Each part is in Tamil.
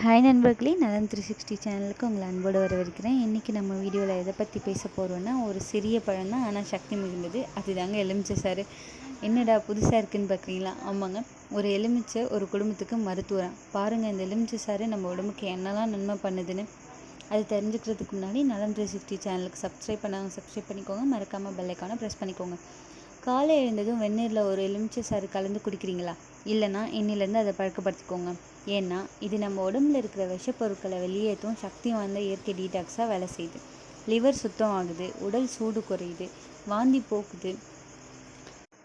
ஹாய் நண்பர்களே, நலன் 360 சேனலுக்கு உங்களை அன்போடு வரவேற்கிறேன். இன்றைக்கி நம்ம வீடியோவில் எதை பற்றி பேச போகிறோன்னா, ஒரு சிறிய பழம் தான் ஆனால் சக்தி மிகுந்தது. அதுதாங்க எலுமிச்சை சாறு. என்னடா புதுசாக இருக்குதுன்னு பார்க்குறீங்களா? ஆமாங்க, ஒரு எலுமிச்சை ஒரு குடும்பத்துக்கு மருத்துவம். பாருங்கள், இந்த எலுமிச்சை சாறு நம்ம உடம்புக்கு என்னெல்லாம் நன்மை பண்ணுதுன்னு. அது தெரிஞ்சுக்கிறதுக்கு முன்னாடி நலன் 360 சேனலுக்கு சப்ஸ்கிரைப் பண்ணிக்கோங்க. மறக்காமல் பெல் ஐக்கானை ப்ரெஸ் பண்ணிக்கோங்க. காலை எழுந்ததும் வெந்நீரில் ஒரு எலுமிச்சை சாறு கலந்து குடிக்கிறீங்களா? இல்லைனா இன்னிலேருந்து அதை பழக்கப்படுத்திக்கோங்க. ஏன்னா இது நம்ம உடம்புல இருக்கிற விஷப்பொருட்களை வெளியேற்றும் சக்தி வாய்ந்த இயற்கை டீடாக்ஸாக வேலை செய்யுது. லிவர் சுத்தம் ஆகுது, உடல் சூடு குறையுது, வாந்தி போக்குது.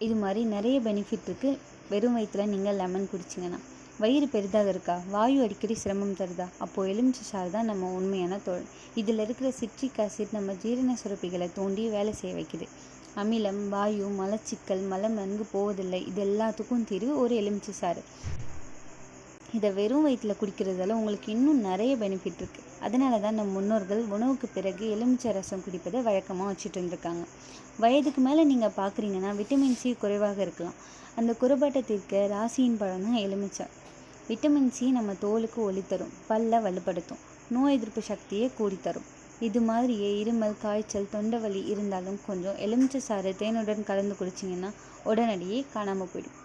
இது மாதிரி நிறைய பெனிஃபிட் இருக்குது. வெறும் வயிற்றில் நீங்கள் லெமன் குடிச்சிங்கன்னா. வயிறு பெரிதாக இருக்கா? வாயு அடிக்கடி சிரமம் தருதா? அப்போது எலுமிச்சை சாறு தான் நம்ம உண்மையான தோல். இதில் இருக்கிற சிட்ரிக் ஆசிட் நம்ம ஜீரண சுரப்பிகளை தூண்டி வேலை செய்ய வைக்குது. அமிலம், வாயு, மலச்சிக்கல், மலம் நன்கு போவதில்லை, இது எல்லாத்துக்கும் தீர்வு ஒரு எலுமிச்சை சாறு. இதை வெறும் வயிற்றில் குடிக்கிறதால உங்களுக்கு இன்னும் நிறைய பெனிஃபிட் இருக்குது. அதனால தான் நம் முன்னோர்கள் உணவுக்கு பிறகு எலுமிச்சை ரசம் குடிப்பதை வழக்கமாக வச்சுட்டு இருந்திருக்காங்க. வயதுக்கு மேலே நீங்கள் பார்க்குறீங்கன்னா விட்டமின் சி குறைவாக இருக்கலாம். அந்த குறைபாட்டை தீர்க்க ராசியின் பழம் தான் எலுமிச்சை. விட்டமின் சி நம்ம தோலுக்கு ஒளி தரும், பல்ல வலுப்படுத்தும், நோய் எதிர்ப்பு சக்தியை கூடித்தரும். இது மாதிரியே இருமல், காய்ச்சல், தொண்டை வலி இருந்தாலும் கொஞ்சம் எலுமிச்சை சாறு தேனுடன் கலந்து குடிச்சிங்கன்னா உடனடியே காணாமல் போயிடும்.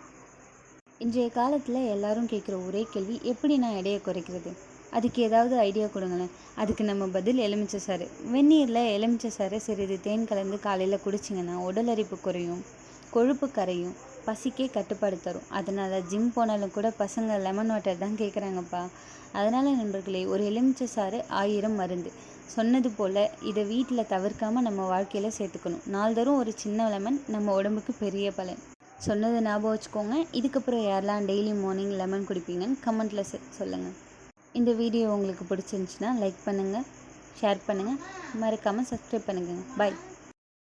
இன்றைய காலத்தில் எல்லாரும் கேட்குற ஒரே கேள்வி, எப்படி நான் எடையை குறைக்கிறது? அதுக்கு ஏதாவது ஐடியா கொடுங்களேன். அதுக்கு நம்ம பதில் எலுமிச்சை சாறு. வெந்நீரில் எலுமிச்சை சாறு சிறிது தேன் கலந்து காலையில் குடிச்சிங்கன்னா உடல் அரிப்பு குறையும், கொழுப்பு கரையும், பசிக்கே கட்டுப்பாடு தரும். அதனால் ஜிம் போனாலும் கூட பசங்க லெமன் வாட்டர் தான் கேட்குறாங்கப்பா. அதனால் நண்பர்களே, ஒரு எலுமிச்சை சாறு 1000 மருந்து. சொன்னது போல் இதை வீட்டில் தவிர்க்காமல் நம்ம வாழ்க்கையில் சேர்த்துக்கணும். நாள்தோறும் ஒரு சின்ன லெமன் நம்ம உடம்புக்கு பெரிய பலன். சொன்னதை ஞாபகம் வச்சுக்கோங்க. இதுக்கப்புறம் யாரெல்லாம் டெய்லி மார்னிங் லெமன் குடிப்பீங்கன்னு கமெண்ட்டில் சொல்லுங்கள். இந்த வீடியோ உங்களுக்கு பிடிச்சிருந்துச்சுன்னா லைக் பண்ணுங்கள், ஷேர் பண்ணுங்கள், மறக்காமல் சப்ஸ்கிரைப் பண்ணுங்கள். பாய்.